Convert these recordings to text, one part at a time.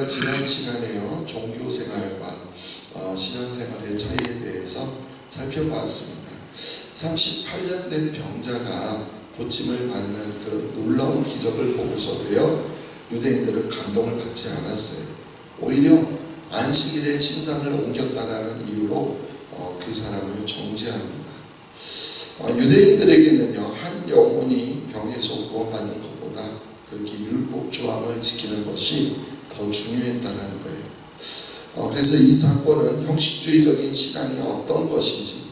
우리가 지난 시간에요 종교생활과 신앙생활의 차이에 대해서 살펴보았습니다. 38년 된 병자가 고침을 받는 그런 놀라운 기적을 보고서도요 유대인들은 감동을 받지 않았어요. 오히려 안식일에 침상을 옮겼다라는 이유로 그 사람을 정죄합니다. 유대인들에게는요 한 영혼이 병에서 구원받는 것보다 그렇게 율법 조항을 지키는 것이 더 중요했다는 거예요. 그래서 이 사건은 형식주의적인 신앙이 어떤 것인지,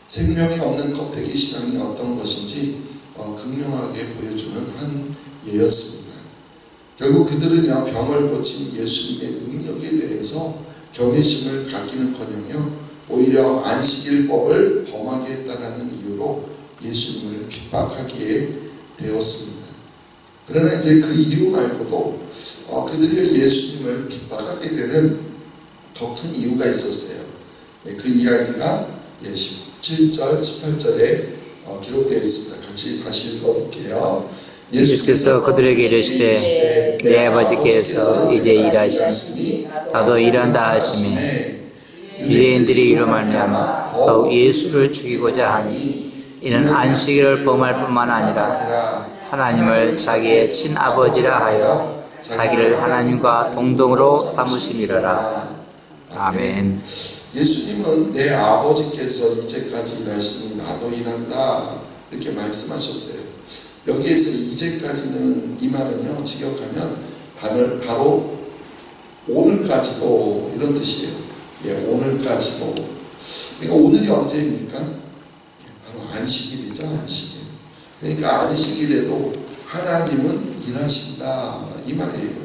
생명이 없는 껍데기 신앙이 어떤 것인지 극명하게 보여주는 한 예였습니다. 결국 그들은요 병을 고친 예수님의 능력에 대해서 경외심을 갖기는커녕 오히려 안식일법을 범하게 했다는 이유로 예수님을 핍박하게 되었습니다. 그러나 이제 그 이유 말고도 그들이 예수님을 핍박하게 되는 더 큰 이유가 있었어요. 그 이야기가 17절, 18절에 기록되어 있습니다. 같이 다시 읽어볼게요. 예수께서 그들에게 이르시되 내 아버지께서 이제 일하시니 나도 일한다 하시니 유대인들이 이로 말미암아 더욱 예수를 죽이고자 하니 이는 안식일을 범할 뿐만 아니라 하나님을 자기의 친아버지라 하여 자기를 하나님과 동등으로 삼으심이로라. 아멘. 예수님은 내 아버지께서 이제까지 일하시니 나도 일한다 이렇게 말씀하셨어요. 여기에서 이제까지는 이 말은요 직역하면 바로 오늘까지도 이런 뜻이에요. 오늘까지도. 그러니까 오늘이 언제입니까? 바로 안식일이죠. 안식일. 그러니까 안식일에도 하나님은 일하신다 이 말이에요.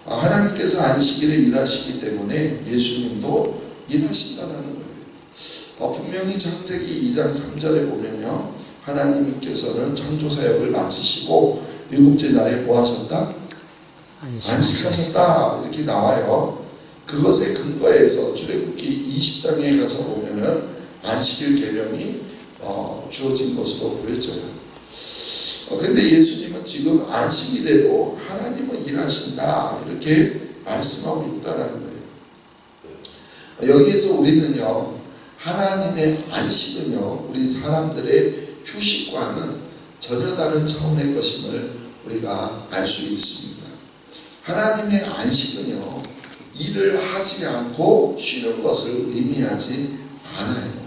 하나님께서 안식일에 일하시기 때문에 예수님도 일하신다는 거예요. 분명히 창세기 2장 3절에 보면요 하나님께서는 창조사역을 마치시고 일곱째 날에 뭐 하셨다? 안식하셨다 이렇게 나와요. 그것에 근거해서 출애굽기 20장에 가서 보면은 안식일 계명이 주어진 것으로 보여져요. 그런데 예수님은 지금 안식일에도 하나님은 일하신다 이렇게 말씀하고 있다는 거예요. 여기에서 우리는요 하나님의 안식은요 우리 사람들의 휴식과는 전혀 다른 차원의 것임을 우리가 알 수 있습니다. 하나님의 안식은요 일을 하지 않고 쉬는 것을 의미하지 않아요.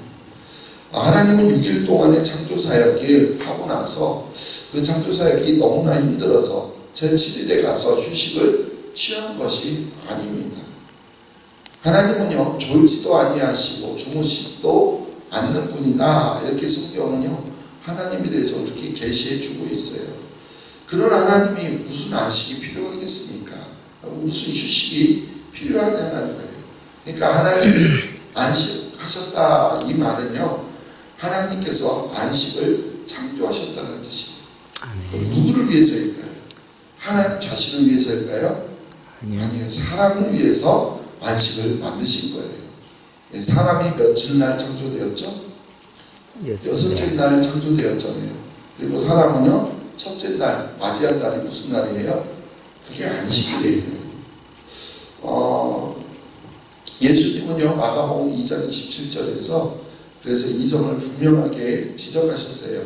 하나님은 6일 동안의 창조사역을 하고 나서 그 창조사역이 너무나 힘들어서 제7일에 가서 휴식을 취한 것이 아닙니다. 하나님은요 졸지도 아니하시고 주무시지도 않는 분이다 이렇게 성경은요 하나님에 대해서 이렇게 계시해 주고 있어요. 그런 하나님이 무슨 안식이 필요하겠습니까? 무슨 휴식이 필요하냐는 거예요. 그러니까 하나님이 안식하셨다 이 말은요 하나님께서 안식을 창조하셨다는 뜻이에요. 그럼 누구를 위해서일까요? 하나님 자신을 위해서일까요? 아니요. 사람을 위해서 안식을 만드신 거예요. 사람이 며칠 날 창조되었죠? 여섯째 날 창조되었잖아요. 그리고 사람은요 첫째 날 맞이한 날이 무슨 날이에요? 그게 안식일이에요. 예수님은요 마가복음 2장 27절에서 그래서 이 점을 분명하게 지적하셨어요.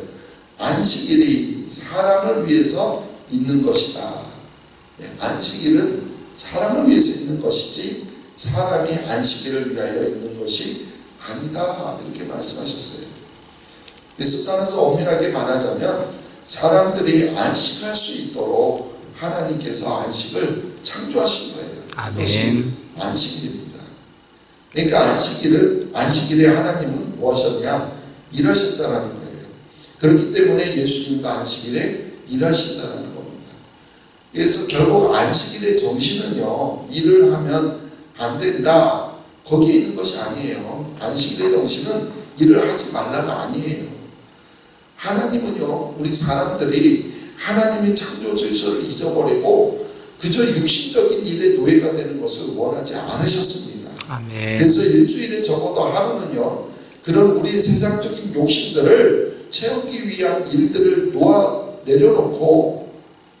안식일이 사람을 위해서 있는 것이다. 안식일은 사람을 위해서 있는 것이지 사람이 안식일을 위하여 있는 것이 아니다 이렇게 말씀하셨어요. 그래서 따라서 엄밀하게 말하자면 사람들이 안식할 수 있도록 하나님께서 안식을 창조하신 거예요. 그것이 안식일입니다. 그러니까 안식일에 하나님은 무엇이냐? 일하셨다는 거예요. 그렇기 때문에 예수님도 안식일에 일하신다는 겁니다. 그래서 결국 안식일의 정신은요 일을 하면 안 된다 거기에 있는 것이 아니에요. 안식일의 정신은 일을 하지 말라가 아니에요. 하나님은요 우리 사람들이 하나님의 창조 질서를 잊어버리고 그저 육신적인 일에 노예가 되는 것을 원하지 않으셨습니다. 아멘. 그래서 일주일에 적어도 하루는요 그런 우리의 세상적인 욕심들을 채우기 위한 일들을 놓아 내려놓고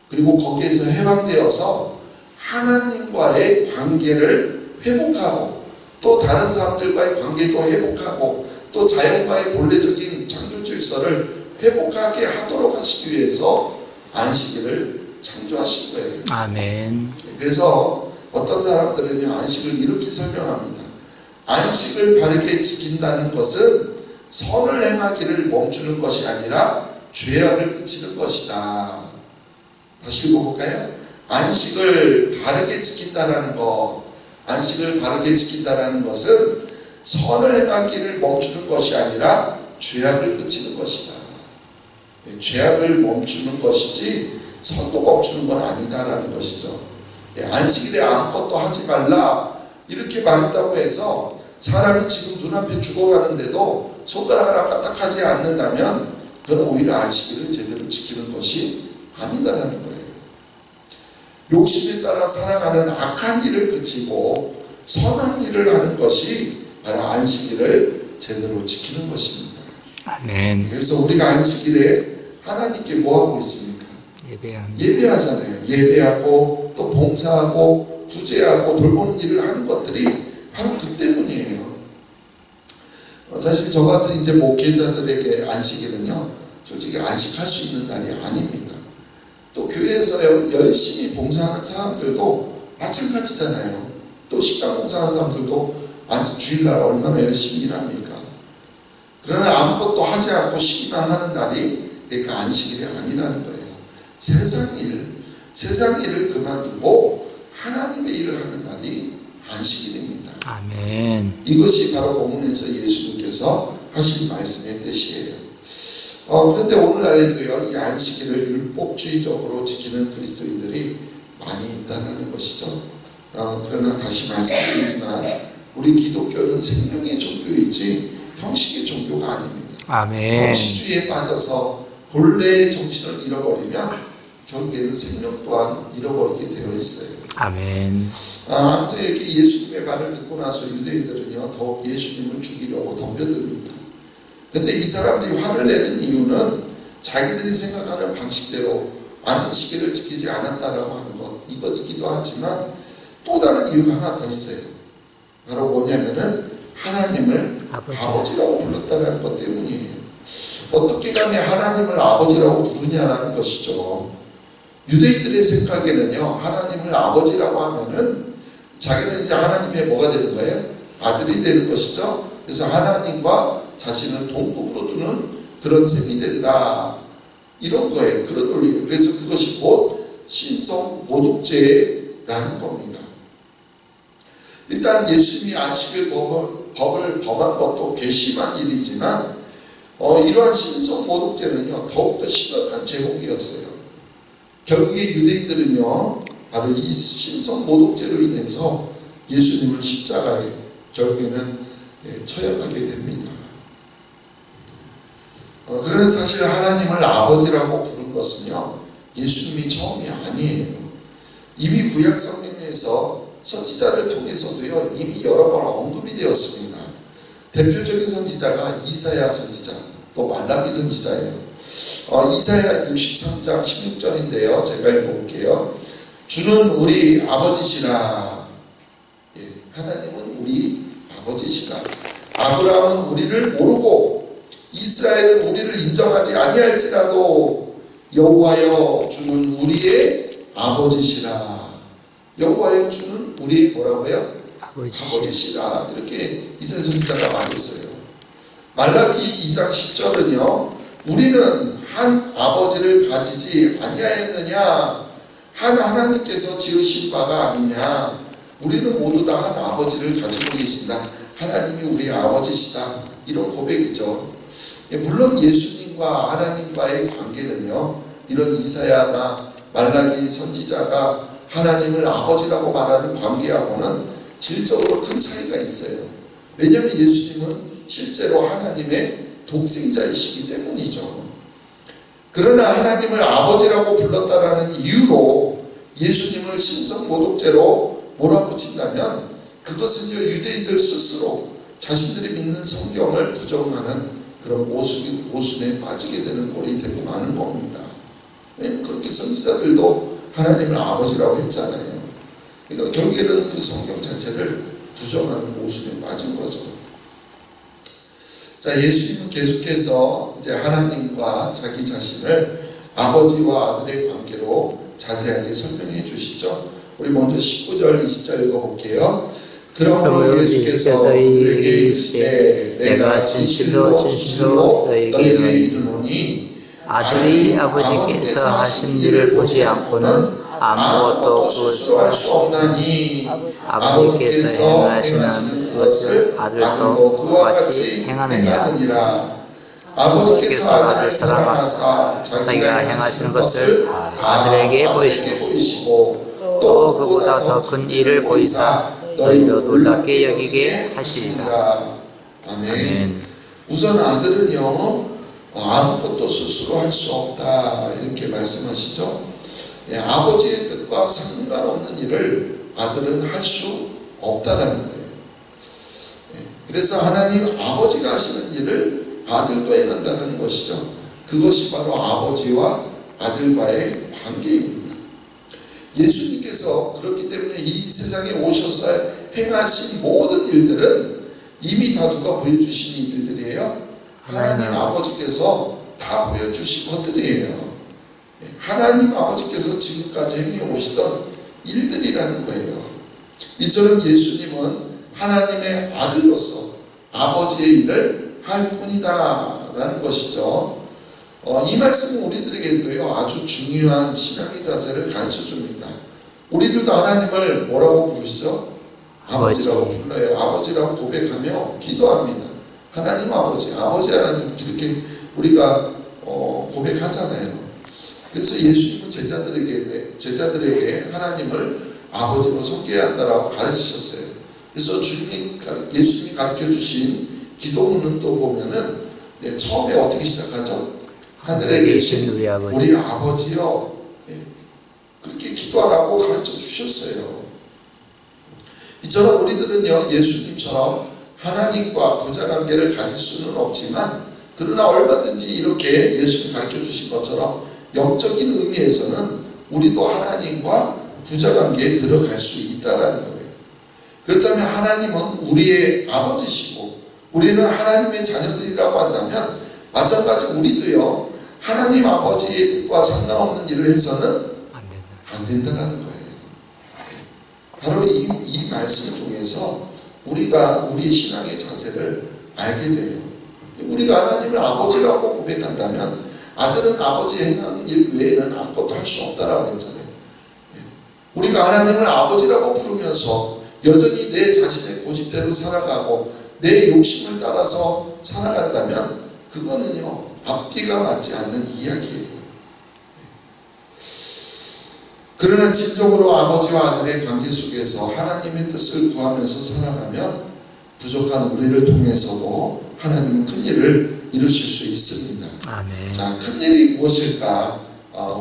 그리고 거기에서 해방되어서 하나님과의 관계를 회복하고 또 다른 사람들과의 관계도 회복하고 또 자연과의 본래적인 창조 질서를 회복하게 하도록 하시기 위해서 안식일을 창조하신 거예요. 아멘. 그래서 어떤 사람들은요, 안식을 이렇게 설명합니다. 안식을 바르게 지킨다는 것은 선을 행하기를 멈추는 것이 아니라 죄악을 그치는 것이다. 다시 읽어볼까요? 안식을 바르게 지킨다라는 것, 안식을 바르게 지킨다라는 것은 선을 행하기를 멈추는 것이 아니라 죄악을 그치는 것이다. 죄악을 멈추는 것이지 선도 멈추는 건 아니다라는 것이죠. 안식일에 아무것도 하지 말라 이렇게 말했다고 해서 사람이 지금 눈앞에 죽어가는데도 손가락 하나 까딱하지 않는다면 그건 오히려 안식일을 제대로 지키는 것이 아니다라는 거예요. 욕심에 따라 살아가는 악한 일을 그치고 선한 일을 하는 것이 바로 안식일을 제대로 지키는 것입니다. 아멘. 그래서 우리가 안식일에 하나님께 뭐하고 있습니까? 예배합니다. 예배하잖아요. 예배하고 또 봉사하고 구제하고 돌보는 일을 하는 것들이 바로 그 때문이에요. 사실 저 같은 이제 목회자들에게 안식일은요, 솔직히 안식할 수 있는 날이 아닙니다. 또 교회에서 열심히 봉사하는 사람들도 마찬가지잖아요. 또 식당 봉사하는 사람들도 주일날 얼마나 열심히 일합니까? 그러나 아무것도 하지 않고 쉬기만 하는 날이 그러니까 안식일이 아니라는 거예요. 세상 일을 그만두고 하나님의 일을 하는 날이 안식일입니다. 아멘. 이것이 바로 본문에서 예수님께서 하신 말씀의 뜻이에요. 그런데 오늘날에도요, 이 안식일을 율법주의적으로 지키는 그리스도인들이 많이 있다는 것이죠. 그러나 다시 말씀드리지만 우리 기독교는 생명의 종교이지 형식의 종교가 아닙니다. 아멘. 형식주의에 빠져서 본래의 정신을 잃어버리면 결국에는 생명 또한 잃어버리게 되어 있어요. 아멘. 아무튼 이렇게 예수님의 말을 듣고 나서 유대인들은요, 더욱 예수님을 죽이려고 덤벼듭니다. 근데 이 사람들이 화를 내는 이유는 자기들이 생각하는 방식대로 안식일을 지키지 않았다라고 하는 것, 이것이기도 하지만 또 다른 이유가 하나 더 있어요. 바로 뭐냐면은 하나님을 아버지라고 불렀다는 것 때문이에요. 어떻게 감히 하나님을 아버지라고 부르냐라는 것이죠. 유대인들의 생각에는요, 하나님을 아버지라고 하면은 자기는 이제 하나님의 뭐가 되는 거예요? 아들이 되는 것이죠. 그래서 하나님과 자신을 동급으로 두는 그런 셈이 된다. 이런 거예요. 그런 논리예요. 그래서 그것이 곧 신성 모독죄라는 겁니다. 일단 예수님이 안식일 법을 범한 것도 괘씸한 일이지만 이러한 신성 모독죄는요, 더욱더 심각한 제목이었어요. 결국에 유대인들은요, 바로 이 신성 모독죄로 인해서 예수님을 십자가에 결국에는 처형하게 됩니다. 그러나 사실 하나님을 아버지라고 부른 것은요, 예수님이 처음이 아니에요. 이미 구약 성경에서 선지자를 통해서도요, 이미 여러 번 언급이 되었습니다. 대표적인 선지자가 이사야 선지자, 또 말라기 선지자예요. 이사야 63장 16절인데요. 제가 읽어볼게요. 주는 우리 아버지시라. 하나님은 우리 아버지시라. 아브라함은 우리를 모르고 이스라엘은 우리를 인정하지 아니할지라도 여호와여 주는 우리의 아버지시라. 여호와여 주는 우리의 뭐라고요? 아버지시라. 이렇게 이사야 선지자가 말했어요. 말라기 2장 10절은요. 우리는 한 아버지를 가지지 아니하였느냐? 한 하나님께서 지으신 바가 아니냐? 우리는 모두 다 한 아버지를 가지고 계신다. 하나님이 우리 아버지시다. 이런 고백이죠. 물론 예수님과 하나님과의 관계는요, 이런 이사야나 말라기 선지자가 하나님을 아버지라고 말하는 관계하고는 질적으로 큰 차이가 있어요. 왜냐하면 예수님은 실제로 하나님의 독생자이시기 때문이죠. 그러나 하나님을 아버지라고 불렀다라는 이유로 예수님을 신성 모독죄로 몰아붙인다면 그것은요, 유대인들 스스로 자신들이 믿는 성경을 부정하는 그런 모순에 빠지게 되는 꼴이 되고 마는 겁니다. 그렇게 선지자들도 하나님을 아버지라고 했잖아요. 그러니까 결국에는 그 성경 자체를 부정하는 모순에 빠진 거죠. 자, 예수님은 계속해서 이제 하나님과 자기 자신을 아버지와 아들의 관계로 자세하게 설명해 주시죠. 우리 먼저 19절, 20절 읽어볼게요. 그러므로 예수께서 그들에게 이르시되 내가 진실로 진실로 너희에게 이르노니 아들이 아버지께서 하신 일을 보지 않고는 아무것도 스스로 할 수 없나니 아버지께서 행하시는 그것을 아들도 그와 같이 행하느니라. 아버지께서 아들을 사랑하사 자기가 행하시는 것을 아들에게 보이시고 또 그보다 더 큰 일을 보이사 너희도 놀랍게 여기게 하시리라. 아멘. 우선 아들은요 아무것도 스스로 할 수 없다 이렇게 말씀하시죠. 아버지의 뜻과 상관없는 일을 아들은 할 수 없다라는 거예요. 그래서 하나님 아버지가 하시는 일을 아들도 행한다는 것이죠. 그것이 바로 아버지와 아들과의 관계입니다. 예수님께서 그렇기 때문에 이 세상에 오셔서 행하신 모든 일들은 이미 다 누가 보여주신 일들이에요? 하나님 아버지께서 다 보여주신 것들이에요. 하나님 아버지께서 지금까지 행해 오시던 일들이라는 거예요. 이처럼 예수님은 하나님의 아들로서 아버지의 일을 할 뿐이다 라는 것이죠. 이 말씀은 우리들에게도요 아주 중요한 신앙의 자세를 가르쳐 줍니다. 우리들도 하나님을 뭐라고 부르시죠? 아버지라고 불러요. 아버지라고 고백하며 기도합니다. 하나님 아버지, 아버지 하나님 이렇게 우리가 고백하잖아요. 그래서 예수님은 제자들에게 하나님을 아버지로 소개해야 한다라고 가르치셨어요. 그래서 예수님이 가르쳐 주신 기도문은 또 보면은 처음에 어떻게 시작하죠? 하늘에 계신 우리 아버지요. 그렇게 기도하라고 가르쳐 주셨어요. 이처럼 우리들은요 예수님처럼 하나님과 부자관계를 가질 수는 없지만 그러나 얼마든지 이렇게 예수님이 가르쳐 주신 것처럼 영적인 의미에서는 우리도 하나님과 부자관계에 들어갈 수 있다는 거예요. 그렇다면 하나님은 우리의 아버지시고 우리는 하나님의 자녀들이라고 한다면 마찬가지 우리도요 하나님 아버지의 뜻과 상관없는 일을 해서는 안 된다는 거예요. 바로 이 말씀을 통해서 우리가 우리의 신앙의 자세를 알게 돼요. 우리가 하나님을 아버지라고 고백한다면 아들은 아버지 행하는 일 외에는 아무것도 할 수 없다라고 했잖아요. 우리가 하나님을 아버지라고 부르면서 여전히 내 자신의 고집대로 살아가고 내 욕심을 따라서 살아간다면 그거는요 앞뒤가 맞지 않는 이야기예요. 그러나 진정으로 아버지와 아들의 관계 속에서 하나님의 뜻을 구하면서 살아가면 부족한 우리를 통해서도 하나님은 큰 일을 이루실 수 있습니다. 아멘. 자, 큰 일이 무엇일까?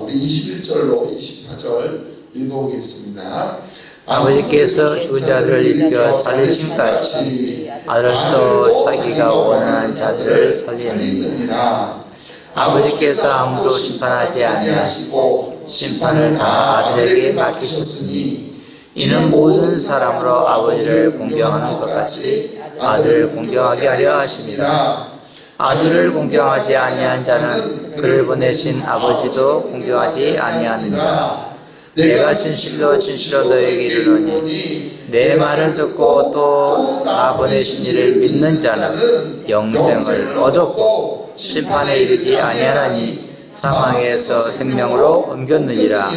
우리 21절로 24절 읽어보겠습니다. 아버지께서 죽은 자를 일으켜 살리심까지 아들도 자기가 원하는 자들을 살리느니라. 아버지께서 아무도 심판하지 아니하시고 심판을 다 아들에게 맡기셨으니 이는 모든 사람으로 아버지를 공경하는 것 같이 아들을 공경하게 하려 하심이라. 아들을 공경하지 아니한 자는 그를 보내신 아버지도 공경하지 아니하느니라. 내가 진실로 진실로 너에게 이르노니 내 말을 듣고 또 나 보내신 이를 믿는 자는 영생을 얻었고 심판에 이르지 아니하나니 사망에서 생명으로 옮겼느니라.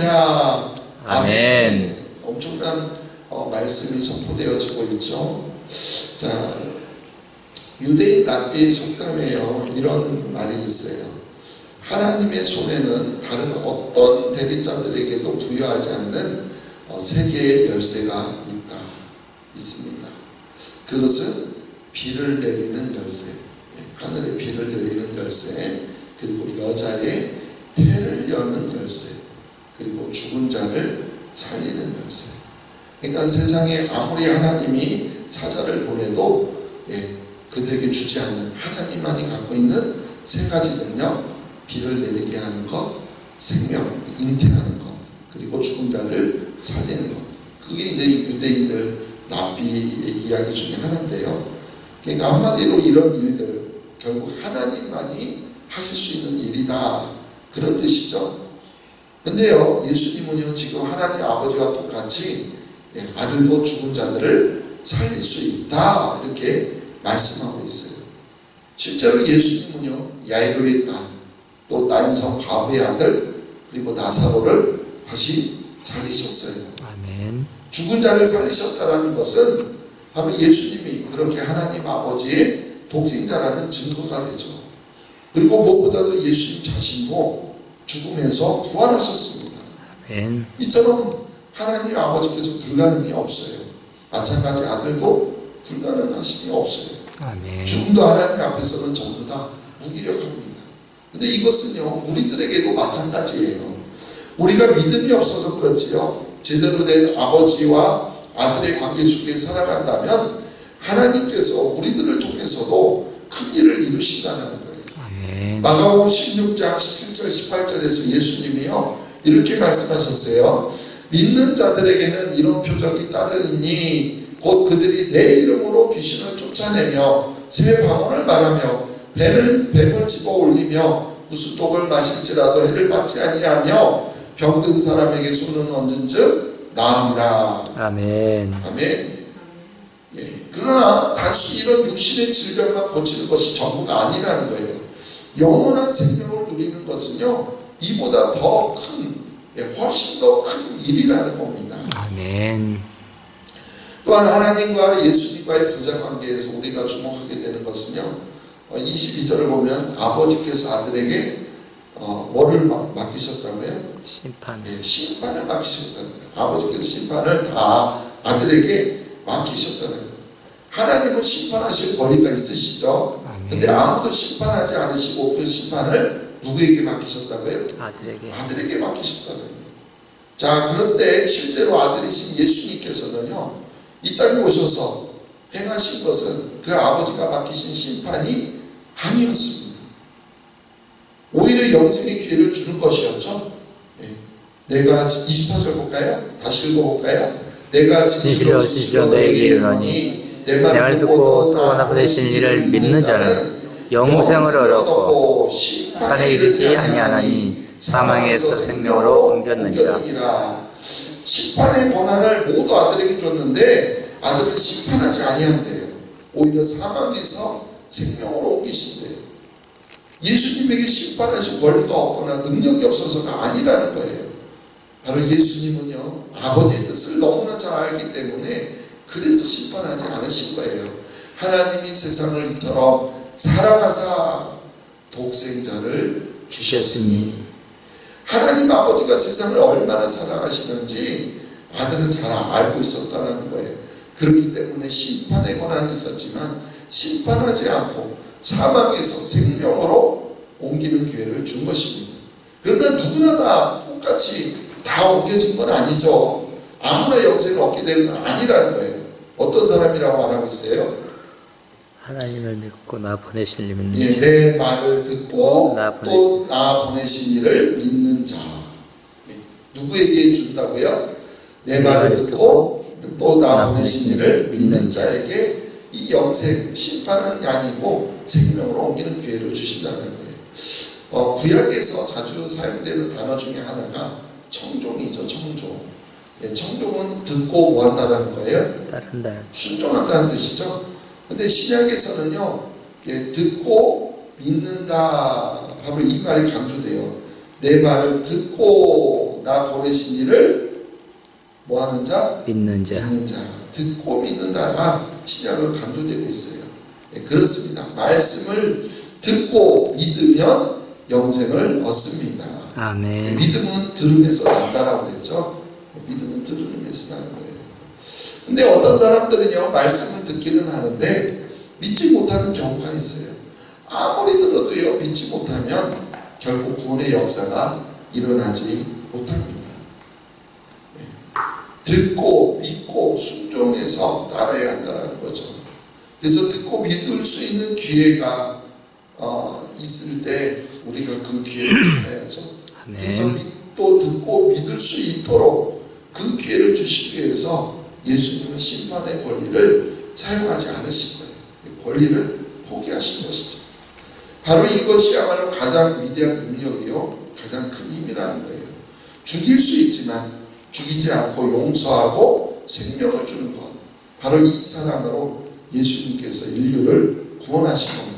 아멘. 엄청난 말씀이 선포되어지고 있죠. 자, 유대인 랍비의 속담에요 이런 말이 있어요. 하나님의 손에는 다른 어떤 대리자들에게도 부여하지 않는 세 개의 열쇠가 있습니다. 그것은 비를 내리는 열쇠, 하늘의 비를 내리는 열쇠, 그리고 여자의 태를 여는 열쇠, 그리고 죽은 자를 살리는 열쇠. 그러니까 세상에 아무리 하나님이 사자를 보내도 그들에게 주지 않는 하나님만이 갖고 있는 세 가지 능력, 비를 내리게 하는 것, 생명, 잉태하는 것, 그리고 죽은 자를 살리는 것. 그게 이제 유대인들 랍비의 이야기 중에 하나인데요. 그러니까 한마디로 이런 일들을 결국 하나님만이 하실 수 있는 일이다, 그런 뜻이죠. 근데요, 예수님은요 지금 하나님 아버지와 똑같이 아들도 죽은 자들을 살릴 수 있다, 이렇게 말씀하고 있어요. 실제로 예수님은요 야이로의 딸, 또 나인성 과부의 아들, 그리고 나사로를 다시 살리셨어요. 아멘. 죽은 자를 살리셨다는 것은 바로 예수님이 그렇게 하나님 아버지의 독생자라는 증거가 되죠. 그리고 무엇보다도 예수님 자신도 죽음에서 부활하셨습니다. 아멘. 이처럼 하나님 아버지께서 불가능이 없어요. 마찬가지 아들도 불가능하심이 없어요. 아멘. 죽음도 하나님 앞에서는 전부 다 무기력합니다. 근데 이것은요 우리들에게도 마찬가지예요. 우리가 믿음이 없어서 그렇지요, 제대로 된 아버지와 아들의 관계 속에 살아간다면 하나님께서 우리들을 통해서도 큰 일을 이루신다는 거예요. 아멘. 마가복음 16장 17절 18절에서 예수님이요 이렇게 말씀하셨어요. 믿는 자들에게는 이런 표적이 따르니 곧 그들이 내 이름으로 귀신을 쫓아내며 새 방언을 말하며 뱀을 집어 올리며 무슨 독을 마실지라도 해를 받지 아니하며 병든 사람에게 손을 얹은즉 나으리라. 아멘. 아멘. 그러나 단순히 이런 육신의 질병만 고치는 것이 전부가 아니라는 거예요. 영원한 생명을 누리는 것은요 이보다 더 큰, 훨씬 더 큰 일이라는 겁니다. 아멘. 또한 하나님과 예수님과의 부자 관계에서 우리가 주목하게 되는 것은요 22절을 보면 아버지께서 아들에게 뭐를 맡기셨다고요? 심판. 심판을 맡기셨다는 거예요. 아버지께서 심판을 다 아들에게 맡기셨다는 거예요. 하나님은 심판하실 권리가 있으시죠. 근데 아무도 심판하지 않으시고 그 심판을 누구에게 맡기셨다고요? 아들에게 맡기셨다는 거예요. 자, 그런데 실제로 아들이신 예수님께서는요 이 땅에 오셔서 행하신 것은 그 아버지가 맡기신 심판이 아니었습니다. 오히려 영생의 기회를 주는 것이었죠. 내가 24절 볼까요? 다시 읽어볼까요? 내가 진실로 너에게 이르노니 내 말 듣고 또 나 보내신 이를 믿는 자는 영생을 얻었고 심판에 이르지 아니하나니 사망에서 생명으로 옮겼느니라. 심판의 권한을 모두 아들에게 줬는데 아들은 심판하지 아니한대요. 오히려 사망에서 생명으로 옮기신대요. 예수님에게 심판하실 권리가 없거나 능력이 없어서가 아니라는 거예요. 바로 예수님은요 아버지의 뜻을 너무나 잘 알기 때문에 그래서 심판하지 않으신 거예요. 하나님이 세상을 이처럼 사랑하사 독생자를 주셨으니, 하나님 아버지가 세상을 얼마나 사랑하시는지 아들은 잘 알고 있었다는 거예요. 그렇기 때문에 심판의 권한이 있었지만 심판하지 않고 사망에서 생명으로 옮기는 기회를 준 것입니다. 그러나 누구나 다 똑같이 다 옮겨진 건 아니죠. 아무나 영생을 얻게 되는 건 아니라는 거예요. 어떤 사람이라고 말하고 있어요? 하나님을 믿고 나 보내신 이를 믿는 예, 내 말을 듣고 또 나 보내신 이를 믿는 자. 누구에게 준다고요? 내 말을 듣고 또 나 보내신 이를 믿는 자에게 이 영생, 심판은 아니고 생명으로 옮기는 기회를 주신다는 거예요. 구약에서 자주 사용되는 단어 중에 하나가 청종이죠. 청종. 청종은 듣고 뭐 한다는 거예요? 따른다. 순종한다는 뜻이죠. 근데 신약에서는요, 듣고 믿는다 하고 이 말이 강조돼요. 내 말을 듣고 나 보내신 이를 뭐 하는 자? 믿는 자. 믿는 자. 듣고 믿는다가 신약으로 강조되고 있어요. 그렇습니다. 말씀을 듣고 믿으면 영생을 얻습니다. 아멘. 믿음은 들음에서 난다라고 그랬죠. 믿음은 들음에서 나는 거예요. 근데 어떤 사람들은요 말씀을 듣기는 하는데 믿지 못하는 경우가 있어요. 아무리 들어도요 믿지 못하면 결국 구원의 역사가 일어나지 못합니다. 듣고 믿고 순종해서 따라야 한다는 거죠. 그래서 듣고 믿을 수 있는 기회가 있을 때 우리가 그 기회를 잡아야죠. 그래서 또 듣고 믿을 수 있도록 그 기회를 주시기 위해서 예수님은 심판의 권리를 사용하지 않으신 거예요. 권리를 포기하신 것이죠. 바로 이것이야말로 가장 위대한 능력이요, 가장 큰 힘이라는 거예요. 죽일 수 있지만 죽이지 않고 용서하고 생명을 주는 것, 바로 이 사랑으로 예수님께서 인류를 구원하신 겁니다.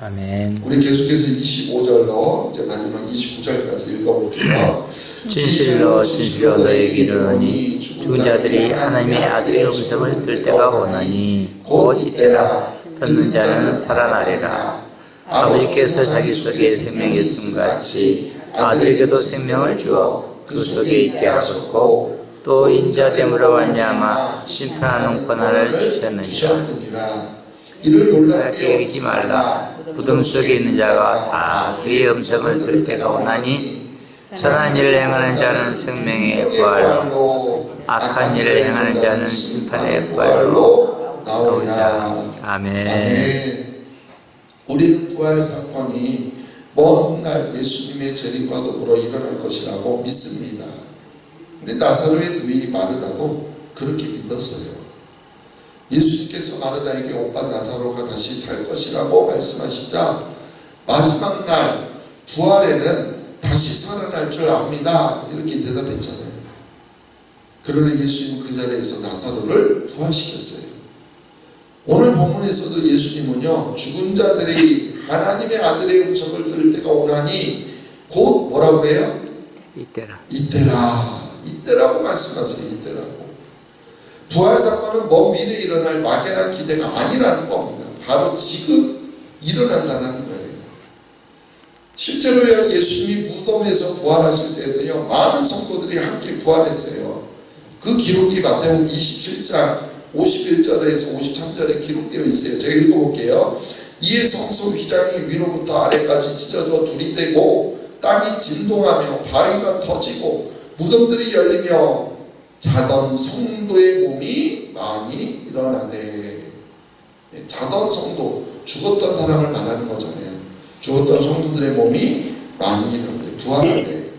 아멘. 우리 계속해서 25절로 이제 마지막 29절까지 읽어볼게요. 진실로 진실로 너희에게 이르노니 죽은 자들이 하나님의 아들의 음성을 들을 때가 오나니 곧 이때라. 듣는 자는 살아나리라. 아버지께서 자기 속에 생명이 있음 같이 아들에게도 생명을 주어 그 속에 있게 하셨고 또 인자됨으로 말미암아 심판하는 권한을 주셨느니라. 이를 놀랍게 여기지 말라. 무덤 속에 있는 자가 다 그의 음성을 들을 때가 오나니 선한 일을 행하는 자는 생명의 부활로 악한 일을 행하는 자는 심판의 부활로 나오리라. 아멘. 우리는 부활 사건이 먼 훗날 예수님의 재림과 더불어 일어날 것이라고 믿습니다. 근데 나사로의 부위 마르다도 그렇게 믿었어요. 예수님께서 마르다에게 오빠 나사로가 다시 살 것이라고 말씀하시자 마지막 날 부활에는 다시 살아날 줄 압니다, 이렇게 대답했잖아요. 그러나 예수님은 그 자리에서 나사로를 부활시켰어요. 오늘 본문에서도 예수님은요, 죽은 자들이 하나님의 아들의 음성을 들을 때가 오나니 곧 뭐라고 그래요? 이때라고 말씀하세요. 이때라고. 부활 사건은 먼 미래에 일어날 막연한 기대가 아니라는 겁니다. 바로 지금 일어난다는 거예요. 실제로 예수님이 무덤에서 부활하실 때는요, 많은 성도들이 함께 부활했어요. 그 기록이 마태복음 27장 51절에서 53절에 기록되어 있어요. 제가 읽어볼게요. 이에 성소 휘장이 위로부터 아래까지 찢어져 둘이 되고 땅이 진동하며 바위가 터지고 무덤들이 열리며 자던 성도의 몸이 많이 일어나되, 자던 성도, 죽었던 사람을 말하는 거잖아요. 죽었던 성도들의 몸이 많이 일어나되, 부활하되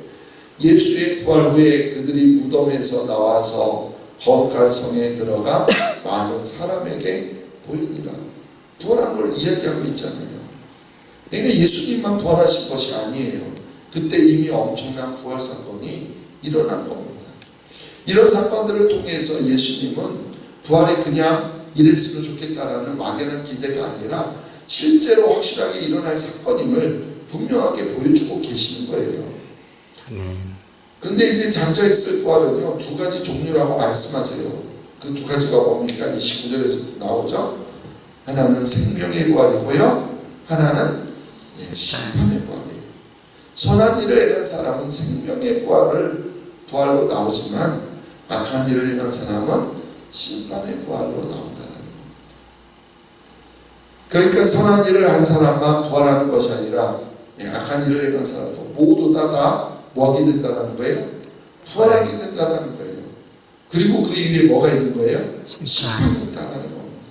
예수의 부활 후에 그들이 무덤에서 나와서 거룩한 성에 들어가 많은 사람에게 보이니라. 부활한 걸 이야기하고 있잖아요. 그러니까 예수님만 부활하신 것이 아니에요. 그때 이미 엄청난 부활 사건이 일어난 겁니다. 이런 사건들을 통해서 예수님은 부활이 그냥 이랬으면 좋겠다라는 막연한 기대가 아니라 실제로 확실하게 일어날 사건임을 분명하게 보여주고 계시는 거예요. 근데 이제 장차 있을 부활은요, 두 가지 종류라고 말씀하세요. 그 두 가지가 뭡니까? 29절에서 나오죠. 하나는 생명의 부활이고요, 하나는 심판의 부활이에요. 선한 일을 행한 사람은 생명의 부활로 나오지만 악한 일을 행한 사람은 심판의 부활로 나온다는 거예요. 그러니까 선한 일을 한 사람만 부활하는 것이 아니라 악한 일을 행한 사람도 모두 다 뭐하게 된다는 거예요? 부활하게 된다는 거예요. 그리고 그 이후에 뭐가 있는 거예요? 심판이 있다는 겁니다.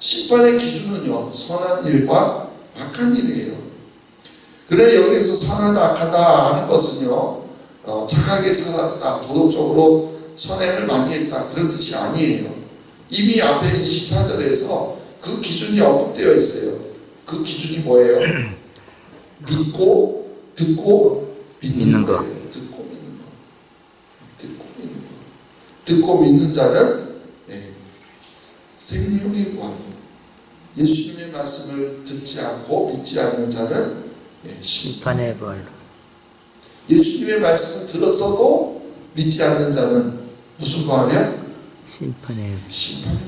심판의 기준은요, 선한 일과 악한 일이에요. 그래 여기서 선하다 악하다 하는 것은요, 착하게 살았다, 도덕적으로 선행을 많이 했다, 그런 뜻이 아니에요. 이미 앞에 24절에서 그 기준이 언급되어 있어요. 그 기준이 뭐예요? 믿고 듣고 믿는 거예요. 듣고 믿는 거. 듣고 믿는 자는 생명의 부활. 예수님의 말씀을 듣지 않고 믿지 않는 자는 심판의 부활로. 예수님의 말씀을 들었어도 믿지 않는 자는 무슨 부활이야? 심판의 부활.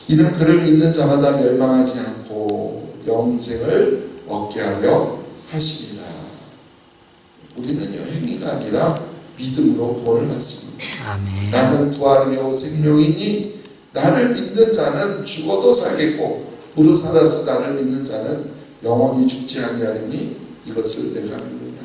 이는 그를 믿는 자마다 멸망하지 않고 영생을 얻게 하려 하심이라. 우리는요, 행위가 아니라 믿음으로 구원을 받습니다. 아멘. 나는 부활이요 생명이니 나를 믿는 자는 죽어도 살겠고 무릇 살아서 나를 믿는 자는 영원히 죽지 아니하리니 이것을 내가 믿느냐.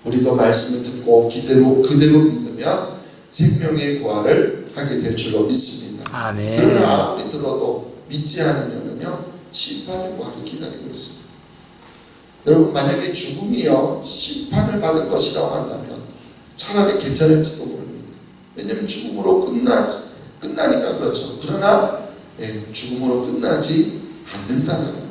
우리도 말씀을 듣고 그대로 믿으면 생명의 부활을 하게 될 줄로 믿습니다. 아멘. 그러나 아무리 들어도 믿지 않으면요, 심판의 부활이 기다리고 있습니다. 여러분 만약에 죽음이요 심판을 받은 것이라고 한다면 차라리 괜찮을지도 모릅니다. 왜냐하면 죽음으로 끝나니까 그렇죠. 그러나 죽음으로 끝나지 않는다는 거예요.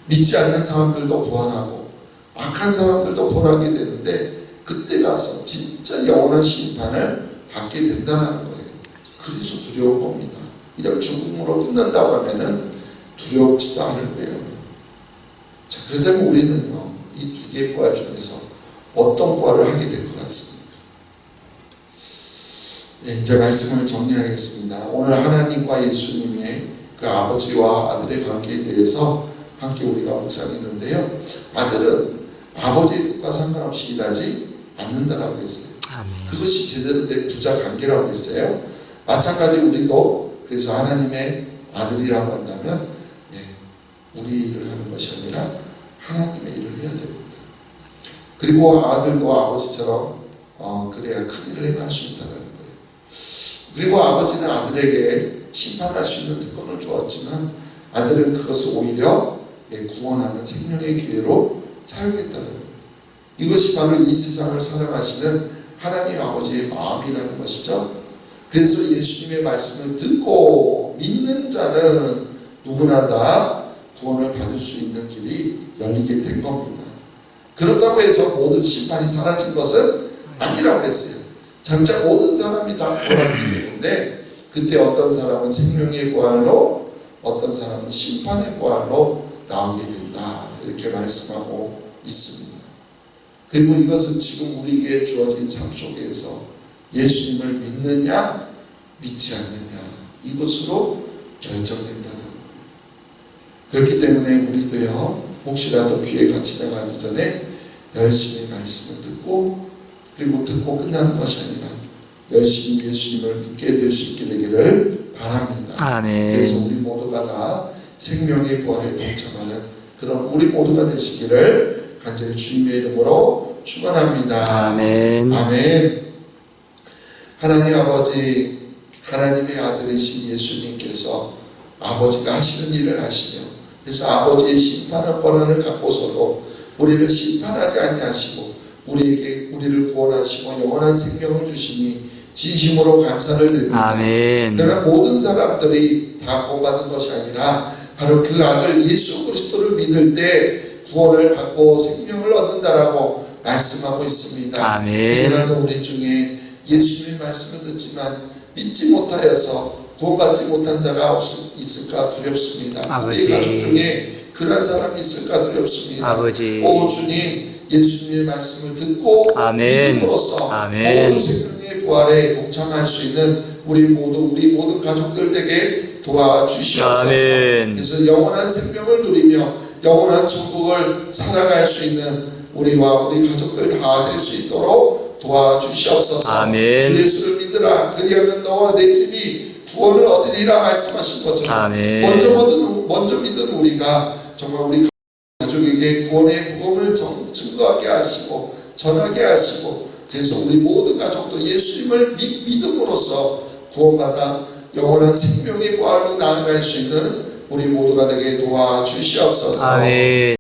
믿지 않는 사람들도 부활하고 악한 사람들도 부활하게 되는데 그때 가서 진짜 영원한 심판을 받게 된다는 거예요. 그래서 두려운 겁니다. 그냥 죽음으로 끝난다고 하면은 두렵지도 않을 거예요. 자, 그렇다면 우리는요, 이 두 개의 부활 중에서 어떤 부활을 하게 될 것 같습니까? 이제 말씀을 정리하겠습니다. 오늘 하나님과 예수님의 그 아버지와 아들의 관계에 대해서 함께 우리가 묵상했는데요. 아들은 아버지의 뜻과 상관없이 일하지 않는다라고 했어요. 아멘. 그것이 제대로 된 부자 관계라고 했어요. 마찬가지 우리도 그래서 하나님의 아들이라고 한다면 우리 일을 하는 것이 아니라 하나님의 일을 해야 됩니다. 그리고 아들도 아버지처럼 그래야 큰 일을 행할 수 있다는 거예요. 그리고 아버지는 아들에게 심판할 수 있는 특권을 주었지만 아들은 그것을 오히려 구원하는 생명의 기회로 사용했다는 거예요. 이것이 바로 이 세상을 사랑하시는 하나님 아버지의 마음이라는 것이죠. 그래서 예수님의 말씀을 듣고 믿는 자는 누구나 다 구원을 받을 수 있는 길이 열리게 된 겁니다. 그렇다고 해서 모든 심판이 사라진 것은 아니라고 했어요. 장차 모든 사람이 다 구원하게 되는데 그때 어떤 사람은 생명의 부활로 어떤 사람은 심판의 부활로 나오게 된다. 이렇게 말씀하고 있습니다. 그리고 이것은 지금 우리에게 주어진 삶 속에서 예수님을 믿느냐 믿지 않느냐 이것으로 결정된다는 거예요. 그렇기 때문에 우리도요 혹시라도 귀에가 지나가기 전에 열심히 말씀을 듣고 그리고 듣고 끝나는 것이 아니라 열심히 예수님을 믿게 될 수 있게 되기를 바랍니다. 아멘. 그래서 우리 모두가 다 생명의 부활에 동참하는 그런 우리 모두가 되시기를 간절히 주님의 이름으로 축원합니다. 아멘. 아멘. 하나님 아버지, 하나님의 아들이신 예수님께서 아버지가 하시는 일을 하시며 그래서 아버지의 심판의 권한을 갖고서도 우리를 심판하지 아니하시고 우리를 구원하시고 영원한 생명을 주시니 진심으로 감사를 드립니다. 아멘. 그러나 모든 사람들이 다 구원받는 것이 아니라 바로 그 아들 예수 그리스도를 믿을 때 구원을 받고 생명을 얻는다라고 말씀하고 있습니다. 아멘. 그러나 우리 중에 예수님의 말씀을 듣지만 믿지 못하여서 구원받지 못한 자가 있을까 두렵습니다. 아버지. 우리 가족 중에 그런 사람이 있을까 두렵습니다. 아버지. 오 주님 예수님의 말씀을 듣고 아멘. 믿음으로써 아멘. 모든 생명의 부활에 동참할 수 있는 우리 모든 가족들에게 도와주시옵소서. 아멘. 그래서 영원한 생명을 누리며 영원한 천국을 살아갈 수 있는 우리와 우리 가족들 다 될 수 있도록 도와주시옵소서. 아멘. 주 예수를 믿으라 그리하면 너와 내 집이 구원을 얻으리라 말씀하신 것처럼 아멘. 먼저 믿은 우리가 정말 우리 가족에게 구원의 복음을 증거하게 하시고 전하게 하시고 그래서 우리 모든 가족도 예수님을 믿음으로써 구원받아 영원한 생명의 부활로 나아갈 수 있는 우리 모두가 되게 도와주시옵소서. 아멘.